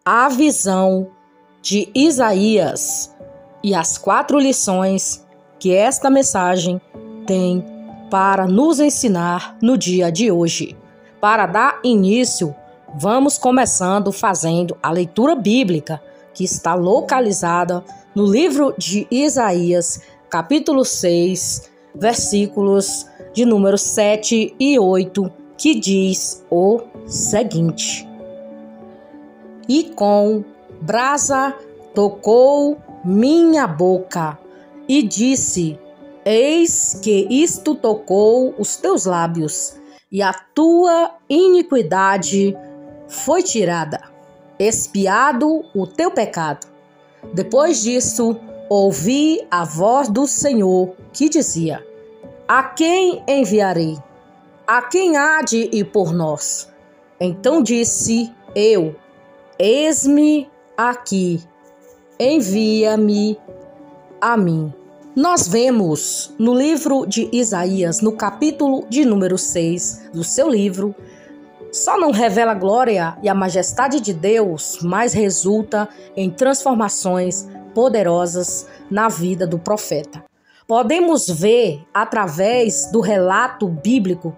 a visão de Isaías e as 4 lições que esta mensagem tem para nos ensinar no dia de hoje. Para dar início, vamos começando fazendo a leitura bíblica, que está localizada no livro de Isaías, capítulo 6, versículos de número 7 e 8, que diz o seguinte: E com brasa tocou minha boca, e disse: Eis que isto tocou os teus lábios, e a tua iniquidade foi tirada, expiado o teu pecado. Depois disso, ouvi a voz do Senhor que dizia: A quem enviarei? A quem há de ir por nós? Então disse eu: Eis-me aqui, envia-me a mim. Nós vemos no livro de Isaías, no capítulo de número 6 do seu livro, só não revela a glória e a majestade de Deus, mas resulta em transformações poderosas na vida do profeta. Podemos ver, através do relato bíblico,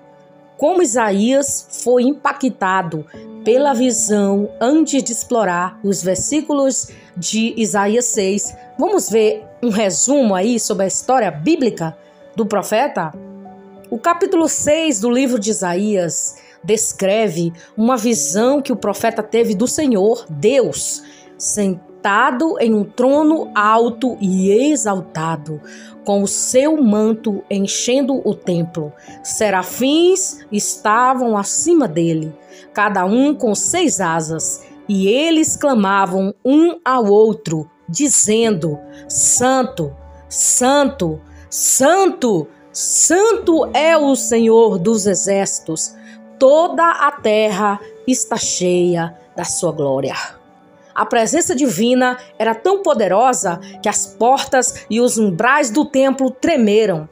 como Isaías foi impactado pela visão antes de explorar os versículos de Isaías 6. Vamos ver um resumo aí sobre a história bíblica do profeta? O capítulo 6 do livro de Isaías descreve uma visão que o profeta teve do Senhor, Deus, sentado em um trono alto e exaltado, com o seu manto enchendo o templo. Serafins estavam acima dele, cada um com 6 asas, e eles clamavam um ao outro, dizendo: Santo, Santo, Santo, Santo é o Senhor dos exércitos, toda a terra está cheia da sua glória. A presença divina era tão poderosa que as portas e os umbrais do templo tremeram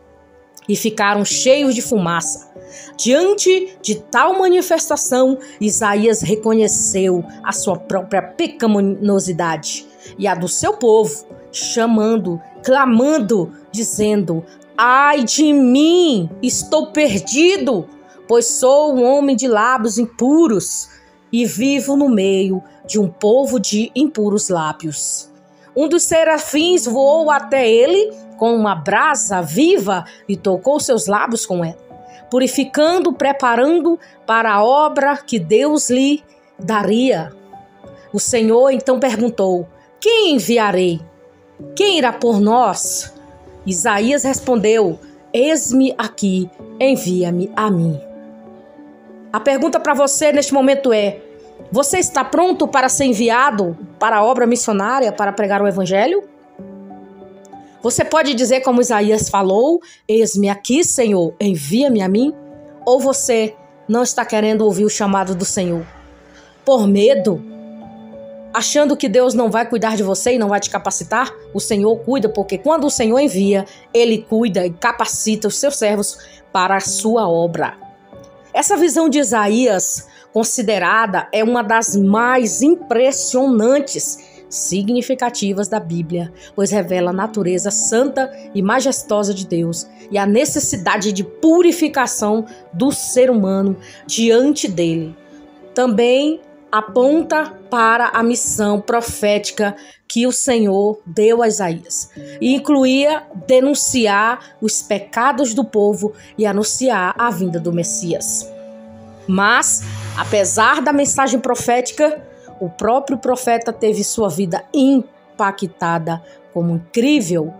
e ficaram cheios de fumaça. Diante de tal manifestação, Isaías reconheceu a sua própria pecaminosidade e a do seu povo, chamando, clamando, dizendo: Ai de mim, estou perdido, pois sou um homem de lábios impuros e vivo no meio de um povo de impuros lábios. Um dos serafins voou até ele com uma brasa viva e tocou seus lábios com ela, purificando, preparando para a obra que Deus lhe daria. O Senhor então perguntou: Quem enviarei? Quem irá por nós? Isaías respondeu: Eis-me aqui, envia-me a mim. A pergunta para você neste momento é: você está pronto para ser enviado para a obra missionária, para pregar o evangelho? Você pode dizer como Isaías falou: Eis-me aqui, Senhor, envia-me a mim? Ou você não está querendo ouvir o chamado do Senhor? Por medo? Achando que Deus não vai cuidar de você e não vai te capacitar? O Senhor cuida, porque quando o Senhor envia, Ele cuida e capacita os seus servos para a sua obra. Essa visão de Isaías, considerada, é uma das mais impressionantes, significativas da Bíblia, pois revela a natureza santa e majestosa de Deus e a necessidade de purificação do ser humano diante dele. Também aponta para a missão profética que o Senhor deu a Isaías, e incluía denunciar os pecados do povo e anunciar a vinda do Messias. Mas, apesar da mensagem profética, o próprio profeta teve sua vida impactada como incrível.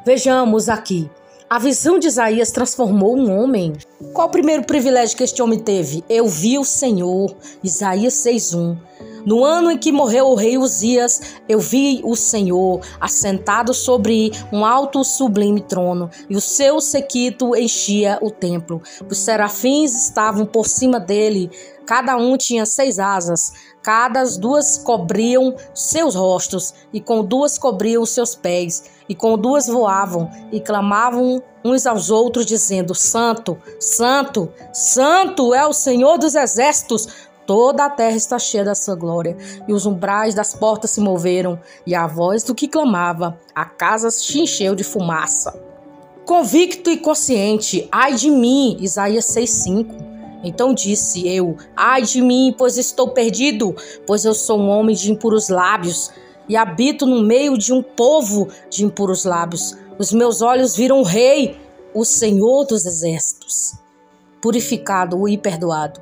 Vejamos aqui. A visão de Isaías transformou um homem. Qual o primeiro privilégio que este homem teve? Eu vi o Senhor. Isaías 6:1. No ano em que morreu o rei Uzias, eu vi o Senhor assentado sobre um alto sublime trono, e o seu séquito enchia o templo. Os serafins estavam por cima dele, cada um tinha 6 asas, cada 2 cobriam seus rostos, e com 2 cobriam seus pés, e com 2 voavam, e clamavam uns aos outros, dizendo: Santo, Santo, Santo é o Senhor dos exércitos, Toda a terra está cheia da sua glória, e os umbrais das portas se moveram, e a voz do que clamava, a casa se encheu de fumaça. Convicto e consciente, ai de mim, Isaías 6:5. Então disse eu, ai de mim, pois estou perdido, pois eu sou um homem de impuros lábios, e habito no meio de um povo de impuros lábios. Os meus olhos viram o Rei, o Senhor dos exércitos. Purificado e perdoado.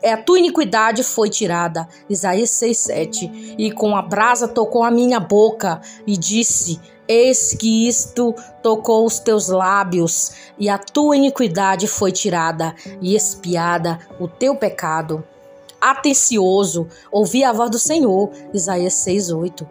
A tua iniquidade foi tirada. Isaías 6:7. E com a brasa tocou a minha boca e disse, eis que isto tocou os teus lábios, e a tua iniquidade foi tirada e expiada o teu pecado. Atencioso, ouvi a voz do Senhor. Isaías 6:8.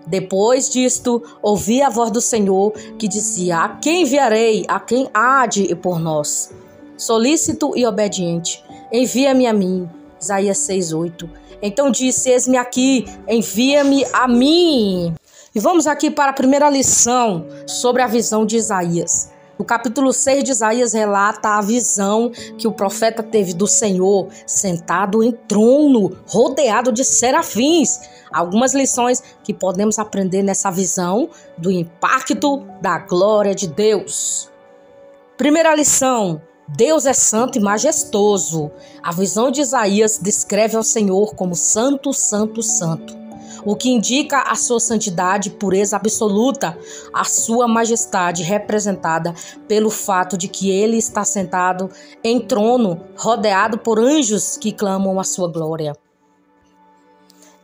Depois disto, ouvi a voz do Senhor que dizia, a quem enviarei? A quem há de ir por nós? Solícito e obediente, envia-me a mim. Isaías 6:8. Então disse, eis-me aqui, envia-me a mim. E vamos aqui para a primeira lição sobre a visão de Isaías. No capítulo 6 de Isaías relata a visão que o profeta teve do Senhor sentado em trono, rodeado de serafins. Algumas lições que podemos aprender nessa visão do impacto da glória de Deus. Primeira lição. Deus é santo e majestoso. A visão de Isaías descreve ao Senhor como santo, santo, santo, o que indica a sua santidade e pureza absoluta, a sua majestade representada pelo fato de que ele está sentado em trono, rodeado por anjos que clamam a sua glória.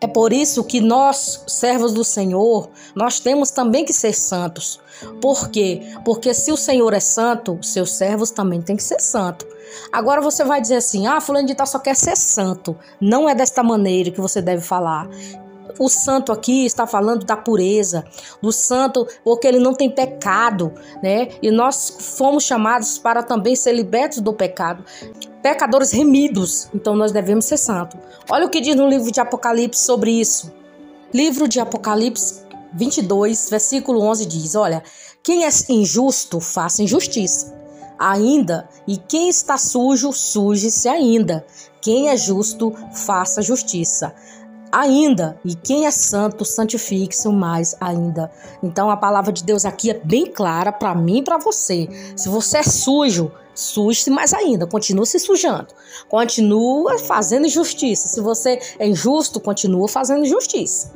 É por isso que nós, servos do Senhor, nós temos também que ser santos. Por quê? Porque se o Senhor é santo, seus servos também têm que ser santos. Agora você vai dizer assim, fulano de tal só quer ser santo. Não é desta maneira que você deve falar. O santo aqui está falando da pureza, do santo porque ele não tem pecado, né? E nós fomos chamados para também ser libertos do pecado. Pecadores remidos, então nós devemos ser santos. Olha o que diz no livro de Apocalipse sobre isso. Livro de Apocalipse 22, versículo 11 diz, olha, quem é injusto, faça injustiça. Ainda, e quem está sujo, suje-se ainda. Quem é justo, faça justiça. Ainda, e quem é santo, santifique-se mais ainda. Então a palavra de Deus aqui é bem clara para mim e para você. Se você é sujo, suje-se mais ainda, continua se sujando, continua fazendo injustiça. Se você é injusto, continua fazendo injustiça.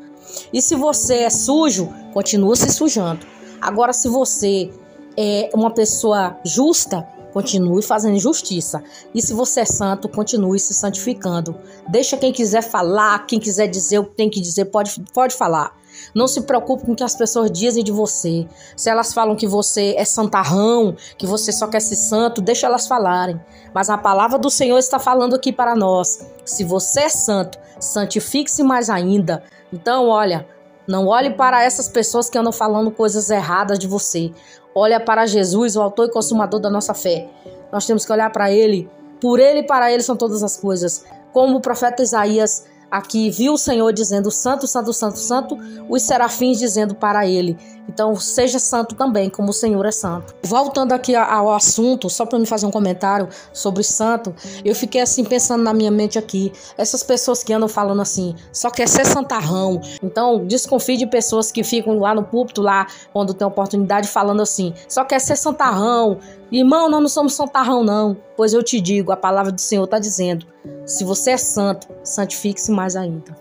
E se você é sujo, continua se sujando. Agora, se você é uma pessoa justa, continue fazendo justiça. E se você é santo, continue se santificando. Deixa quem quiser falar, quem quiser dizer o que tem que dizer, pode falar. Não se preocupe com o que as pessoas dizem de você. Se elas falam que você é santarrão, que você só quer ser santo, deixa elas falarem. Mas a palavra do Senhor está falando aqui para nós. Se você é santo, santifique-se mais ainda. Então, olha, não olhe para essas pessoas que andam falando coisas erradas de você. Olha para Jesus, o autor e consumador da nossa fé. Nós temos que olhar para Ele. Por Ele e para Ele são todas as coisas. Como o profeta Isaías aqui viu o Senhor dizendo santo, santo, santo, santo, os serafins dizendo para ele. Então seja santo também, como o Senhor é santo. Voltando aqui ao assunto, só para me fazer um comentário sobre santo, eu fiquei assim pensando na minha mente aqui, essas pessoas que andam falando assim, só quer ser santarrão. Então desconfie de pessoas que ficam lá no púlpito, lá quando tem oportunidade, falando assim, só quer ser santarrão. Irmão, nós não somos santarrão não, pois eu te digo, a palavra do Senhor está dizendo, se você é santo, santifique-se mais ainda.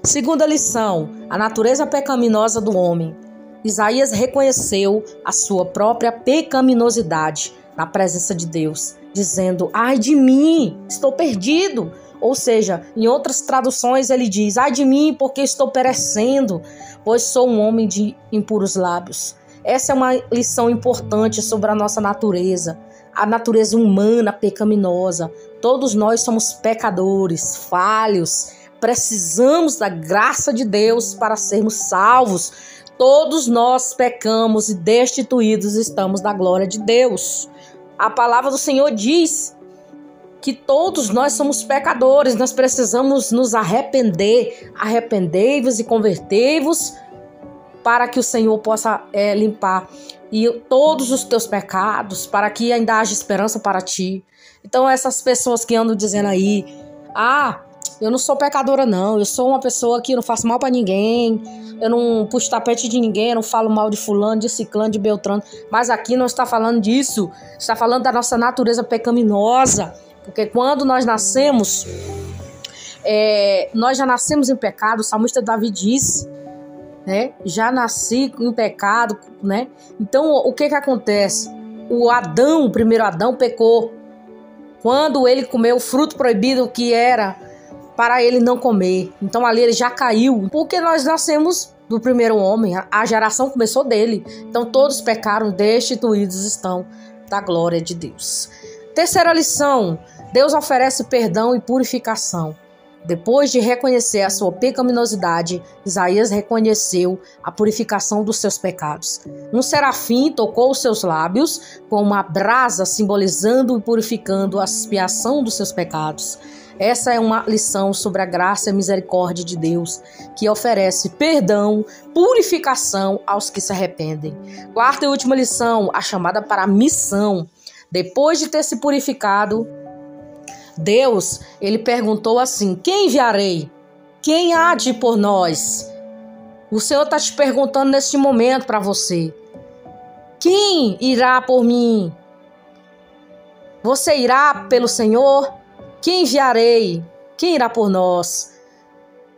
Segunda lição, a natureza pecaminosa do homem. Isaías reconheceu a sua própria pecaminosidade na presença de Deus, dizendo, ai de mim, estou perdido. Ou seja, em outras traduções ele diz, ai de mim, porque estou perecendo, pois sou um homem de impuros lábios. Essa é uma lição importante sobre a nossa natureza, a natureza humana pecaminosa. Todos nós somos pecadores, falhos, precisamos da graça de Deus para sermos salvos. Todos nós pecamos e destituídos estamos da glória de Deus. A palavra do Senhor diz que todos nós somos pecadores, nós precisamos nos arrepender. Arrependei-vos e convertei-vos para que o Senhor possa limpar todos os teus pecados, para que ainda haja esperança para ti. Então essas pessoas que andam dizendo aí, Eu não sou pecadora, não. Eu sou uma pessoa que não faço mal pra ninguém. Eu não puxo tapete de ninguém. Eu não falo mal de fulano, de ciclano, de beltrano. Mas aqui não está falando disso. Está falando da nossa natureza pecaminosa. Porque quando nós nascemos, nós já nascemos em pecado. O salmista Davi disse, né? Já nasci em pecado, né? Então, o que acontece? O primeiro Adão pecou. Quando ele comeu o fruto proibido que era para ele não comer. Então ali ele já caiu, porque nós nascemos do primeiro homem, a geração começou dele. Então todos pecaram, destituídos estão da glória de Deus. Terceira lição, Deus oferece perdão e purificação. Depois de reconhecer a sua pecaminosidade, Isaías reconheceu a purificação dos seus pecados. Um serafim tocou os seus lábios com uma brasa, simbolizando e purificando a expiação dos seus pecados. Essa é uma lição sobre a graça e a misericórdia de Deus, que oferece perdão, purificação aos que se arrependem. Quarta e última lição, a chamada para a missão. Depois de ter se purificado, Deus, ele perguntou assim: quem enviarei? Quem há de ir por nós? O Senhor está te perguntando neste momento para você: quem irá por mim? Você irá pelo Senhor? Quem enviarei? Quem irá por nós?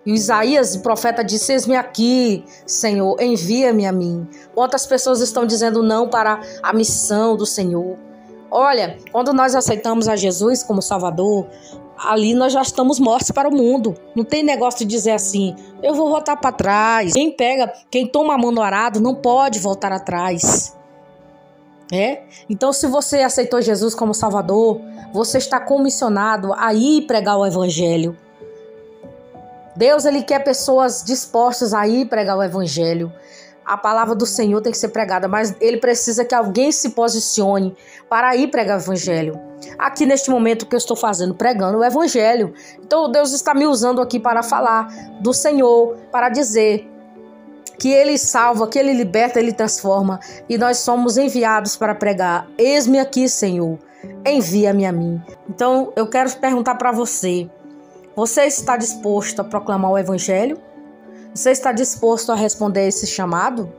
E Isaías, o profeta, disse: eis-me aqui, Senhor, envia-me a mim. Quantas pessoas estão dizendo não para a missão do Senhor? Olha, quando nós aceitamos a Jesus como Salvador, ali nós já estamos mortos para o mundo. Não tem negócio de dizer assim: eu vou voltar para trás. Quem toma a mão no arado não pode voltar atrás. Então, se você aceitou Jesus como Salvador, você está comissionado a ir pregar o Evangelho. Deus, ele quer pessoas dispostas a ir pregar o Evangelho. A palavra do Senhor tem que ser pregada, mas ele precisa que alguém se posicione para ir pregar o Evangelho. Aqui neste momento que eu estou fazendo, pregando o Evangelho. Então Deus está me usando aqui para falar do Senhor, para dizer que ele salva, que ele liberta, ele transforma. E nós somos enviados para pregar: eis-me aqui, Senhor, envia-me a mim. Então eu quero perguntar para você: você está disposto a proclamar o Evangelho? Você está disposto a responder a esse chamado?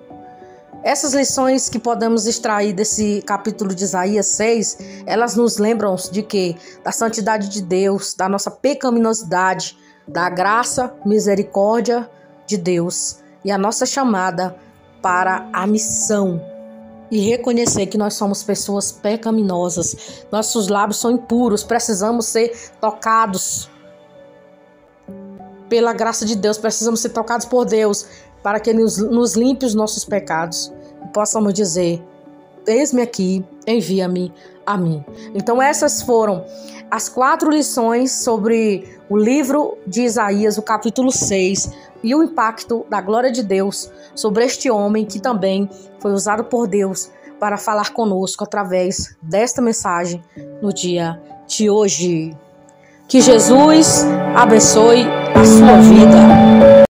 Essas lições que podemos extrair desse capítulo de Isaías 6, elas nos lembram de quê? Da santidade de Deus, da nossa pecaminosidade, da graça, misericórdia de Deus e a nossa chamada para a missão. E reconhecer que nós somos pessoas pecaminosas, nossos lábios são impuros, precisamos ser tocados pela graça de Deus, precisamos ser tocados por Deus para que nos limpe os nossos pecados e possamos dizer: eis-me aqui, envia-me a mim. Então essas foram as 4 lições sobre o livro de Isaías, o capítulo 6, e o impacto da glória de Deus sobre este homem que também foi usado por Deus para falar conosco através desta mensagem no dia de hoje. Que Jesus abençoe a sua vida.